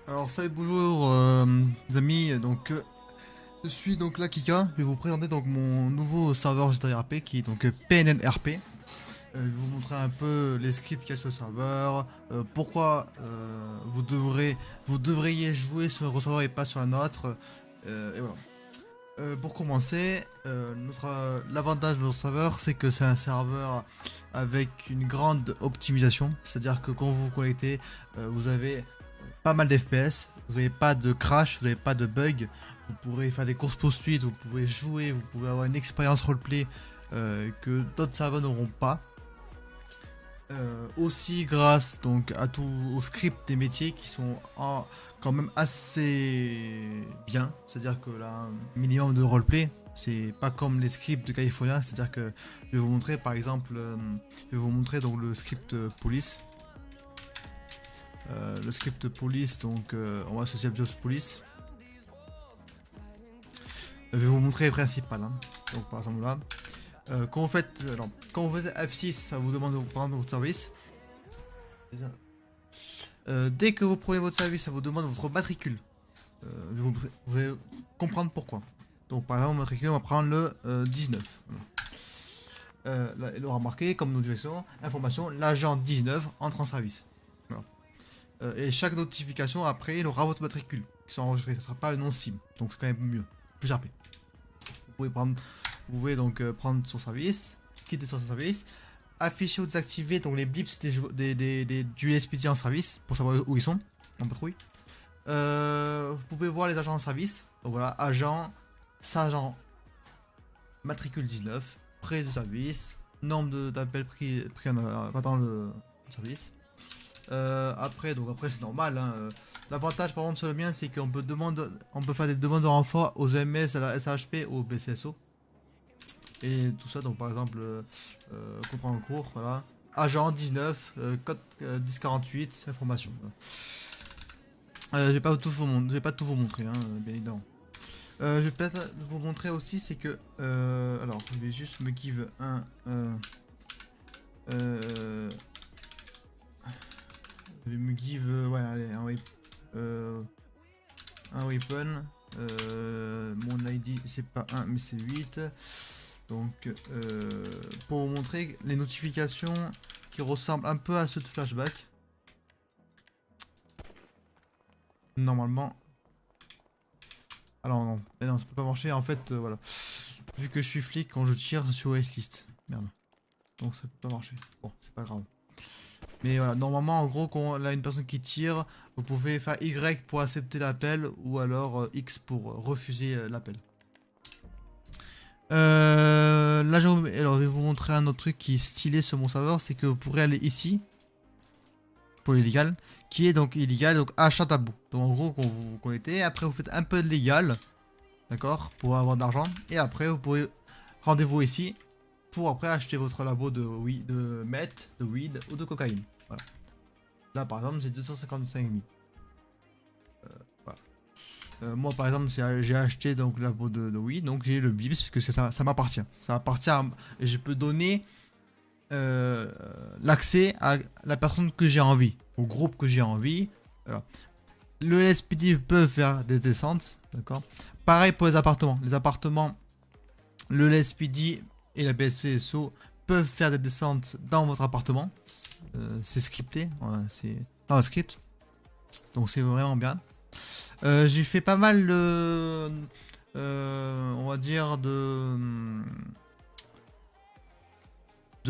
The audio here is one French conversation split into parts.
Alors salut bonjour les amis, donc je suis donc là Kika, je vais vous présenter donc mon nouveau serveur GTRP qui est donc PNLRP. Je vais vous montrer un peu les scripts qu'il y a sur le serveur, pourquoi vous devriez jouer sur le serveur et pas sur un autre, et voilà. Pour commencer, l'avantage de notre serveur c'est que c'est un serveur avec une grande optimisation, c'est-à-dire que quand vous vous connectez, vous avez pas mal d'FPS, vous n'avez pas de crash, vous n'avez pas de bug, vous pourrez faire des courses poursuites, vous pouvez jouer, vous pouvez avoir une expérience roleplay que d'autres serveurs n'auront pas. Aussi grâce donc à tout au script des métiers qui sont quand même assez bien, c'est-à-dire que là un minimum de roleplay, c'est pas comme les scripts de California, c'est-à-dire que je vais vous montrer par exemple, je vais vous montrer donc le script police. Le script police, donc on va associer Job Police. Je vais vous montrer le principal. Hein. Donc par exemple là, quand vous faites, alors, quand vous faites F6, ça vous demande de prendre votre service. Dès que vous prenez votre service, ça vous demande votre matricule. Vous allez comprendre pourquoi. Donc par exemple, matricule, on va prendre le 19. Là, il aura marqué comme notification, information, l'agent 19 entre en service. Voilà. Et chaque notification après, il aura votre matricule qui sont enregistrés. Ça sera pas le nom SIM, donc c'est quand même mieux, plus RP. Vous pouvez donc prendre son service, quitter son service, afficher ou désactiver donc les blips du LSPD en service pour savoir où ils sont en patrouille. Vous pouvez voir les agents en service. Donc voilà, agent, sergent, matricule 19, prêt de service, nombre d'appels pris pendant le service. Après c'est normal. Hein. L'avantage par contre sur le mien, c'est qu'on peut faire des demandes de renfort aux MS, à la SHP, au BCSO. Et tout ça, donc par exemple, contrat en cours, voilà. Agent 19, code 1048, information. Voilà. Je vais pas tout vous montrer, hein, bien évidemment. Je vais peut-être vous montrer aussi, c'est que, alors, je vais juste me give un, je vais me give, ouais, allez, un weapon. Mon ID c'est pas 1 mais c'est 8. Donc pour vous montrer les notifications qui ressemblent un peu à ceux de flashback. Normalement. Alors non, mais non, ça peut pas marcher en fait, voilà. Vu que je suis flic, quand je tire sur list. Merde. Donc ça peut pas marcher. Bon, c'est pas grave. Mais voilà, normalement en gros quand on a une personne qui tire, vous pouvez faire Y pour accepter l'appel ou alors X pour refuser l'appel. Là, alors, je vais vous montrer un autre truc qui est stylé sur mon serveur, c'est que vous pourrez aller ici pour l'illégal, qui est donc illégal, donc achat tabou. Donc en gros, quand vous vous connectez, après vous faites un peu de légal, d'accord, pour avoir de l'argent, et après vous pourrez rendez-vous ici pour après acheter votre labo de meth, de weed ou de cocaïne. Voilà. Là par exemple, c'est 255 000. Voilà. Moi par exemple j'ai acheté donc la peau de weed, donc j'ai le bips parce que ça m'appartient. Ça m'appartient et je peux donner l'accès à la personne que j'ai envie, au groupe que j'ai envie. Voilà. Le LSPD peut faire des descentes, d'accord. Pareil pour les appartements. Les appartements, le LSPD et la BSCSO peuvent faire des descentes dans votre appartement. C'est scripté, voilà, c'est dans le script. Donc c'est vraiment bien. J'ai fait pas mal de, on va dire de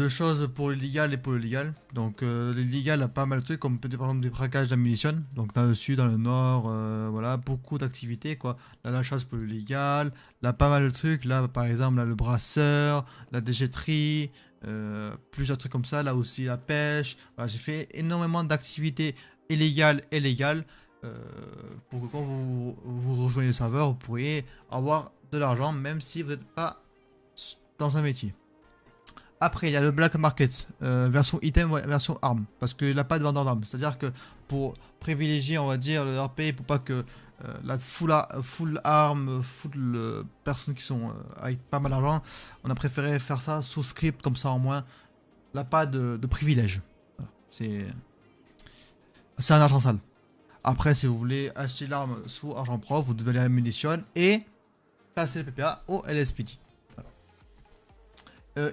choses pour l'illégal et pour le légal. Donc l'illégal a pas mal de trucs comme par exemple des braquages d'ammunition. Donc dans le sud, dans le nord, voilà, beaucoup d'activités quoi. Là la chasse pour le légal, là pas mal de trucs. Là par exemple là, le brasseur, la déchetterie, plusieurs trucs comme ça. Là aussi la pêche. Voilà, j'ai fait énormément d'activités illégales et légales. Pour que quand vous rejoignez le serveur, vous pourriez avoir de l'argent même si vous n'êtes pas dans un métier. Après, il y a le black market, version item, version arme, parce qu'il n'a pas de vendeur d'armes. C'est-à-dire que pour privilégier, on va dire, le RP, pour pas que la full arme, full personnes qui sont avec pas mal d'argent, on a préféré faire ça sous script, comme ça au moins, il n'a pas de privilège. Voilà. C'est un argent sale. Après, si vous voulez acheter l'arme sous argent propre, vous devez aller à la munition et passer le PPA au LSPD. Voilà.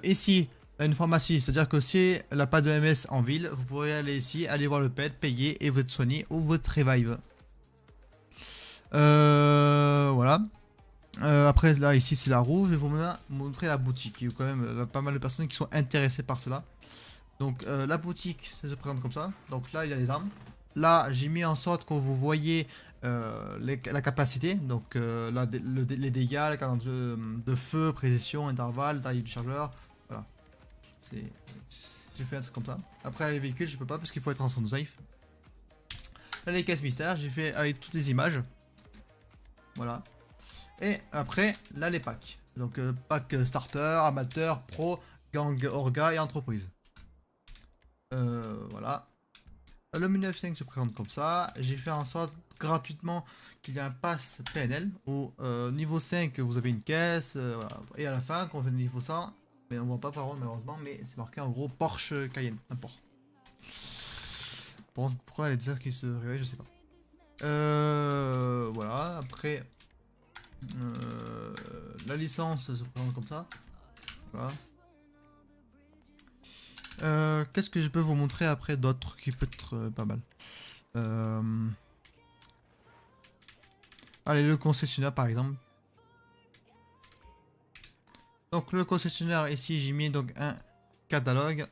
Ici, une pharmacie, c'est-à-dire que si elle n'a pas de MS en ville, vous pourrez aller ici, aller voir le pet, payer et vous être soigné ou votre revive. Voilà. Après, là, ici, c'est la rouge. Je vais vous montrer la boutique. Il y a quand même pas mal de personnes qui sont intéressées par cela. Donc, la boutique, ça se présente comme ça. Donc là, il y a les armes. Là, j'ai mis en sorte que vous voyez la capacité. Donc, là, les dégâts, la cadence de feu, précision, intervalle, taille du chargeur. Voilà. J'ai fait un truc comme ça. Après, les véhicules, je peux pas parce qu'il faut être en sound safe. Là, les caisses mystères, j'ai fait avec toutes les images. Voilà. Et après, là, les packs. Donc, pack starter, amateur, pro, gang, orga et entreprise. Voilà. Le menu F5 se présente comme ça. J'ai fait en sorte gratuitement qu'il y ait un pass PNL. Au niveau 5, vous avez une caisse. Voilà. Et à la fin, quand on fait le niveau 100, mais on voit pas par contre malheureusement, mais c'est marqué en gros Porsche Cayenne. Import. Pourquoi elle est ça qui se réveille, je sais pas. Voilà. Après, la licence se présente comme ça. Voilà. Qu'est-ce que je peux vous montrer après d'autres qui peut être pas mal. Allez, le concessionnaire par exemple. Donc le concessionnaire ici j'ai mis donc un catalogue.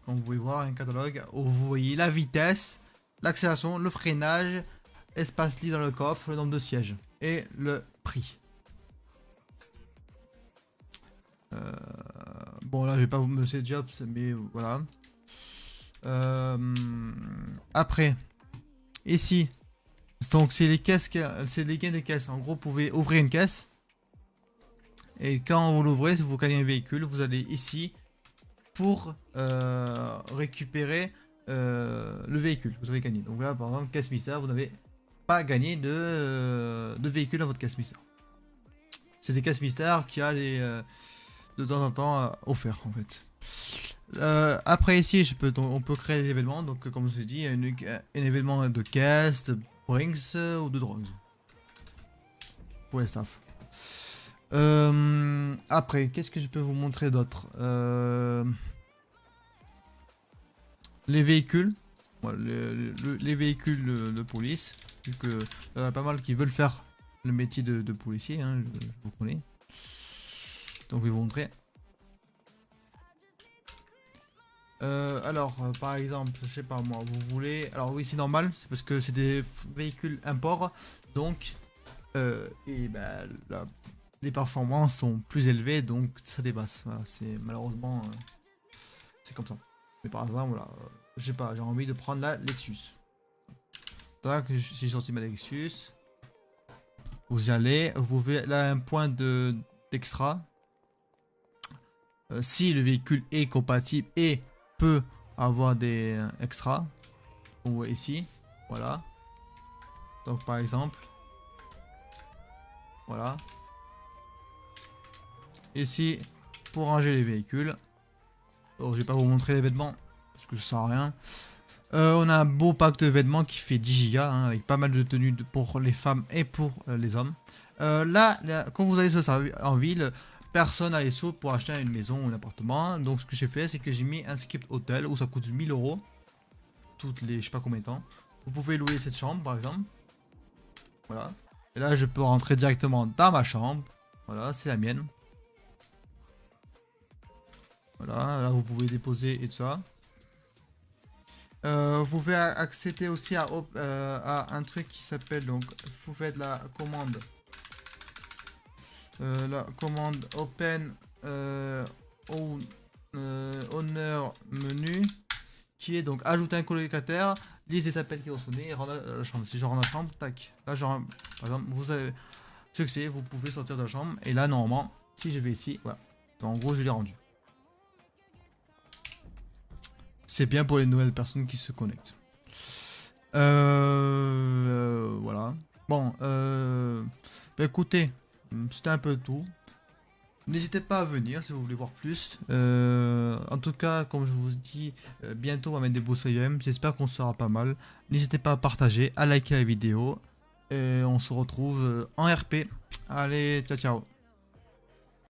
Comme vous pouvez voir un catalogue où vous voyez la vitesse, l'accélération, le freinage, espace lit dans le coffre, le nombre de sièges et le prix. Bon là je vais pas vous monsieur Jobs mais voilà. Après ici donc c'est les caisses, c'est les gains des caisses. En gros vous pouvez ouvrir une caisse et quand vous l'ouvrez, si vous gagnez un véhicule, vous allez ici pour récupérer le véhicule que vous avez gagné. Donc là par exemple caisse mystère, vous n'avez pas gagné de véhicule dans votre caisse mystère. C'est des caisses mystères qui a des de temps en temps offerts en fait. Après ici on peut créer des événements, donc comme je vous ai dit, un événement de caisse, de brings ou de drogues pour les staff. Après, qu'est-ce que je peux vous montrer d'autre? Les véhicules. Voilà, les véhicules de police. Vu que il y en a pas mal qui veulent faire le métier de policier, hein, je vous connais. Donc je vais vous montrer. Alors, par exemple, je sais pas moi, vous voulez... Alors oui, c'est normal, c'est parce que c'est des véhicules import, donc les performances sont plus élevées, donc ça dépasse. Voilà, c'est malheureusement, c'est comme ça. Mais par exemple, voilà, je sais pas, j'ai envie de prendre la Lexus. Tac, j'ai sorti ma Lexus. Vous y allez, vous pouvez, là, un point d'extra. Si le véhicule est compatible et peut avoir des extras, on voit ici, voilà. Donc par exemple, voilà. Ici, pour ranger les véhicules. Oh, je vais pas vous montrer les vêtements parce que ça sert à rien. On a un beau pack de vêtements qui fait 10 Go hein, avec pas mal de tenues pour les femmes et pour les hommes. Là, quand vous allez en ville, personne n'a les sous pour acheter une maison ou un appartement. Donc ce que j'ai fait, c'est que j'ai mis un script hôtel où ça coûte 1000 euros. Toutes les je sais pas combien de temps. Vous pouvez louer cette chambre par exemple. Voilà. Et là, je peux rentrer directement dans ma chambre. Voilà, c'est la mienne. Voilà, là vous pouvez déposer et tout ça. Vous pouvez accéder aussi à un truc qui s'appelle donc vous faites la commande open owner menu qui est donc ajouter un colocataire, liste des appels qui vont sonner et rendre la chambre. Si je rends la chambre, tac, là genre par exemple vous avez succès, vous pouvez sortir de la chambre et là normalement si je vais ici, voilà, donc, en gros je l'ai rendu. C'est bien pour les nouvelles personnes qui se connectent. Voilà. Bon, bah écoutez, c'était un peu tout. N'hésitez pas à venir si vous voulez voir plus. En tout cas, comme je vous dis, bientôt on va mettre des beaux CM. J'espère qu'on sera pas mal. N'hésitez pas à partager, à liker la vidéo. Et on se retrouve en RP. Allez, ciao ciao.